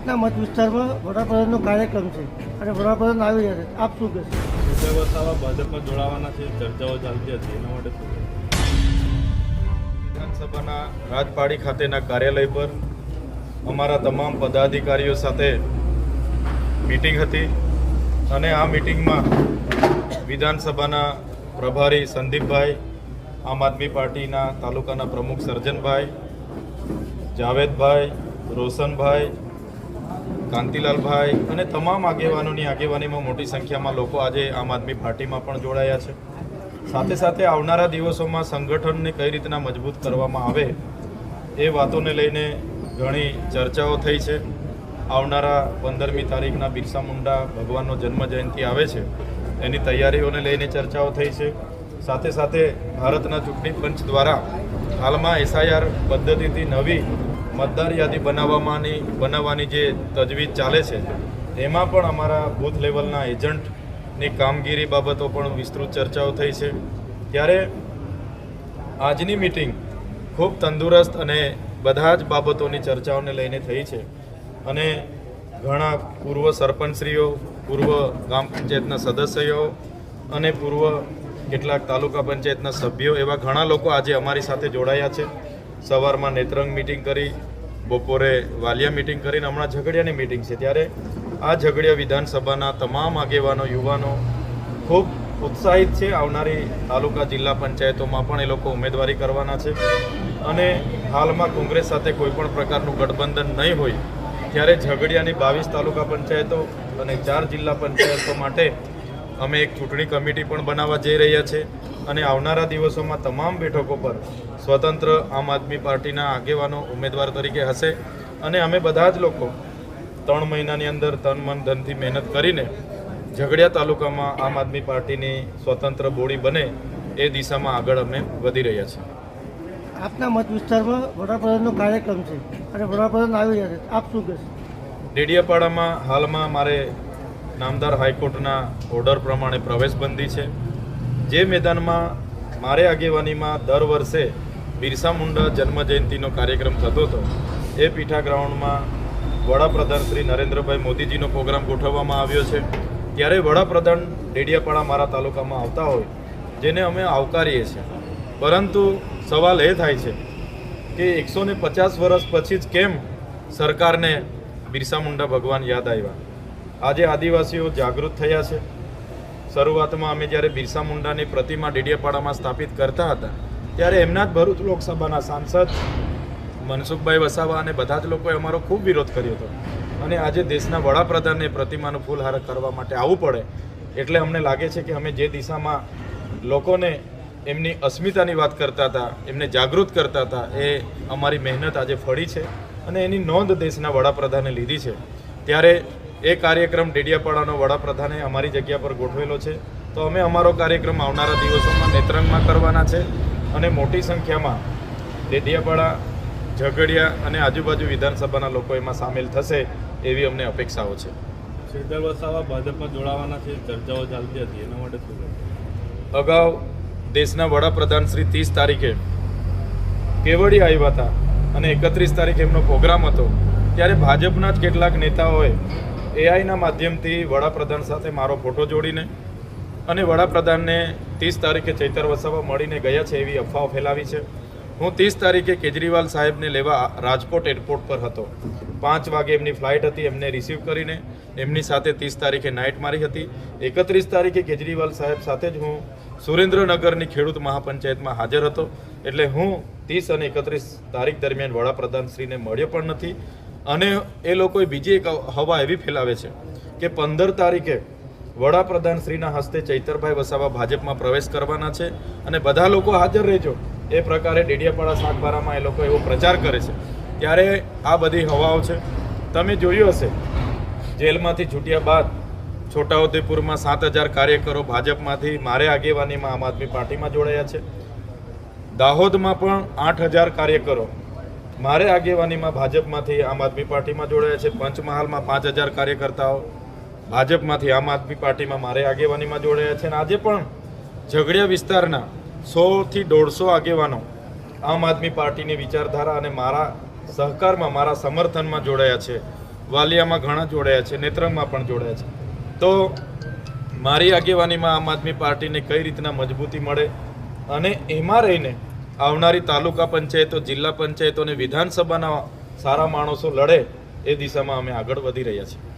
આપના મત વિસ્તારમાં વડાપ્રધાનનો કાર્યક્રમ છે અને વડાપ્રધાન આવી રહ્યા છે, આપ શું કહેશો? વિજય વસાવા ભાજપમાં જોડાવાના છે, ચર્ચાઓ ચાલતી હતી, એના માટે શું કહેશો? વિધાનસભાના રાજપાડી ખાતેના કાર્યાલય પર અમારા તમામ પદાધિકારીઓ સાથે મીટિંગ હતી અને આ મીટિંગમાં વિધાનસભાના પ્રભારી સંદીપભાઈ, આમ આદમી પાર્ટીના તાલુકાના પ્રમુખ સર્જનભાઈ, જાવેદભાઈ, રોશનભાઈ, કાંતિલાલભાઈ અને તમામ આગેવાનોની આગેવાનીમાં મોટી સંખ્યામાં લોકો આજે આમ આદમી પાર્ટીમાં પણ જોડાયા છે. સાથે સાથે આવનારા દિવસોમાં સંગઠનને કઈ રીતના મજબૂત કરવામાં આવે એ વાતોને લઈને ઘણી ચર્ચાઓ થઈ છે. આવનારા 15મી તારીખના બિરસા મુંડા ભગવાનનો જન્મજયંતિ આવે છે, એની તૈયારીઓને લઈને ચર્ચાઓ થઈ છે. સાથે સાથે ભારતના ચૂંટણી પંચ દ્વારા હાલમાં SIR પદ્ધતિથી નવી મતદાર યાદી બનાવવાની જે તજવીજ ચાલે છે, એમાં પણ અમારા બૂથ લેવલના એજન્ટની કામગીરી બાબતો પણ વિસ્તૃત ચર્ચાઓ થઈ છે. ત્યારે આજની મિટિંગ ખૂબ તંદુરસ્ત અને બધા જ બાબતોની ચર્ચાઓને લઈને થઈ છે અને ઘણા પૂર્વ સરપંચશ્રીઓ, પૂર્વ ગ્રામ પંચાયતના સદસ્યો અને પૂર્વ કેટલાક તાલુકા પંચાયતના સભ્યો એવા ઘણા લોકો આજે અમારી સાથે જોડાયા છે. સવારમાં નેત્રંગ મિટિંગ કરી, બપોરે વાલિયા મિટિંગ કરીને હમણાં ઝઘડિયાની મિટિંગ છે. ત્યારે આ ઝઘડિયા વિધાનસભાના તમામ આગેવાનો, યુવાનો ખૂબ ઉત્સાહિત છે. આવનારી તાલુકા જિલ્લા પંચાયતોમાં પણ એ લોકો ઉમેદવારી કરવાના છે અને હાલમાં કોંગ્રેસ સાથે કોઈ પણ પ્રકારનું ગઠબંધન નહીં હોય ત્યારે ઝઘડિયાની 22 તાલુકા પંચાયતો અને 4 જિલ્લા પંચાયતો માટે અમે એક ચૂંટણી કમિટી પણ બનાવવા જઈ રહ્યા છે અને આવનારા દિવસોમાં તમામ બેઠકો પર સ્વતંત્ર આમ આદમી પાર્ટીના આગેવાનો ઉમેદવાર તરીકે હશે અને અમે બધા જ લોકો 3 મહિનાની અંદર તન મન ધનથી મહેનત કરીને ઝઘડિયા તાલુકામાં આમ આદમી પાર્ટીની સ્વતંત્ર બોડી બને એ દિશામાં આગળ અમે વધી રહ્યા છીએ. આપના મત વિસ્તારમાં વડાપ્રધાનનો કાર્યક્રમ છે અને વડાપ્રધાન આવી રહ્યા છે, આપ શું કહેશો? ડેડિયાપાડામાં હાલમાં મારે નામદાર હાઈકોર્ટના ઓર્ડર પ્રમાણે પ્રવેશબંધી છે. જે મેદાનમાં મારે આગેવાનીમાં દર વર્ષે બિરસા મુંડા જન્મજયંતિનો કાર્યક્રમ થતો હતો, એ પીઠા ગ્રાઉન્ડમાં વડાપ્રધાન શ્રી નરેન્દ્રભાઈ મોદીજીનો પ્રોગ્રામ ગોઠવવામાં આવ્યો છે. ત્યારે વડાપ્રધાન ડેડિયાપાડા મારા તાલુકામાં આવતા હોય, જેને અમે આવકારીએ છીએ. પરંતુ સવાલ એ થાય છે કે 150 વર્ષ પછી જ કેમ સરકારને બિરસા મુંડા ભગવાન યાદ આવ્યા? આજે આદિવાસીઓ જાગૃત થયા છે. શરૂઆતમાં અમે જ્યારે બિરસા મુંડાની પ્રતિમા ડેડિયાપાડામાં સ્થાપિત કરતા હતા ત્યારે એમના જ ભરૂચ લોકસભાના સાંસદ મનસુખભાઈ વસાવા અને બધા જ લોકોએ અમારો ખૂબ વિરોધ કર્યો હતો અને આજે દેશના વડાપ્રધાનને પ્રતિમાનું ફૂલહાર કરવા માટે આવવું પડે એટલે અમને લાગે છે કે અમે જે દિશામાં લોકોને એમની અસ્મિતાની વાત કરતા હતા, એમને જાગૃત કરતા હતા, એ અમારી મહેનત આજે ફળી છે અને એની નોંધ દેશના વડાપ્રધાને લીધી છે. ત્યારે એ કાર્યક્રમ ડેડિયાપાડાનો વડાપ્રધાને અમારી જગ્યા પર ગોઠવેલો છે, તો અમે અમારો કાર્યક્રમ આવનારા દિવસોમાં નેત્રંગમાં કરવાના છે અને મોટી સંખ્યામાં ડેડિયાપાડા, ઝઘડિયા અને આજુબાજુ વિધાનસભાના લોકો એમાં સામેલ થશે એવી અમને અપેક્ષાઓ છે. વિજય વસાવા ભાજપમાં જોડાવાના છે, ચર્ચાઓ ચાલતી હતી, એના માટે શું કહેશો? અગાઉ દેશના વડાપ્રધાન શ્રી 30 તારીખે કેવડિયા આવ્યા હતા અને 31 તારીખે એમનો પ્રોગ્રામ હતો. ત્યારે ભાજપના જ કેટલાક નેતાઓએ AIના માધ્યમથી વડાપ્રધાન સાથે મારો ફોટો જોડીને અને વડાપ્રધાનને 30 તારીખે ચૈતર વસાવા મળીને ગયા છે એવી અફવાઓ ફેલાવી છે. હું 30 તારીખે કેજરીવાલ સાહેબને લેવા રાજકોટ એરપોર્ટ પર હતો. 5 વાગે એમની ફ્લાઇટ હતી. એમને રિસીવ કરીને એમની સાથે 30 તારીખે નાઇટ મારી હતી. 31 તારીખે કેજરીવાલ સાહેબ સાથે જ હું સુરેન્દ્રનગરની ખેડૂત મહાપંચાયતમાં હાજર હતો. એટલે હું 30 અને 31 તારીખ દરમિયાન વડાપ્રધાનશ્રીને મળ્યો પણ નથી. અને એ લોકોએ બીજી એક હવા એવી ફેલાવે છે કે 15 તારીખે વડાપ્રધાનશ્રીના હસ્તે ચૈતરભાઈ વસાવા ભાજપમાં પ્રવેશ કરવાના છે અને બધા લોકો હાજર રહેજો, એ પ્રકારે ડેડિયાપાડા સાગબારામાં એ લોકો એવો પ્રચાર કરે છે. ત્યારે આ બધી હવાઓ છે. તમે જોયું હશે, જેલમાંથી છૂટ્યા બાદ છોટાઉદેપુરમાં 7000 કાર્યકરો ભાજપમાંથી મારે આગેવાનીમાં આમ આદમી પાર્ટીમાં જોડાયા છે. દાહોદમાં પણ 8000 કાર્યકરો મારે આગેવાનીમાં ભાજપમાંથી આમ આદમી પાર્ટીમાં જોડાયા છે. પંચમહાલમાં 5000 કાર્યકર્તાઓ ભાજપમાંથી આમ આદમી પાર્ટીમાં મારે આગેવાનીમાં જોડાયા છે. અને આજે પણ ઝઘડિયા વિસ્તારના 100 થી 150 આગેવાનો આમ આદમી પાર્ટીની વિચારધારા અને મારા સહકારમાં, મારા સમર્થનમાં જોડાયા છે. વાલિયામાં ઘણા જોડાયા છે, નેત્રંગમાં પણ જોડાયા છે. તો મારી આગેવાનીમાં આમ આદમી પાર્ટીને કઈ રીતના મજબૂતી મળે અને એમાં રહીને આવનારી તાલુકા પંચાયતો, જિલ્લા પંચાયતો અને વિધાનસભાના સારા માણસો લડે એ દિશામાં અમે આગળ વધી રહ્યા છીએ.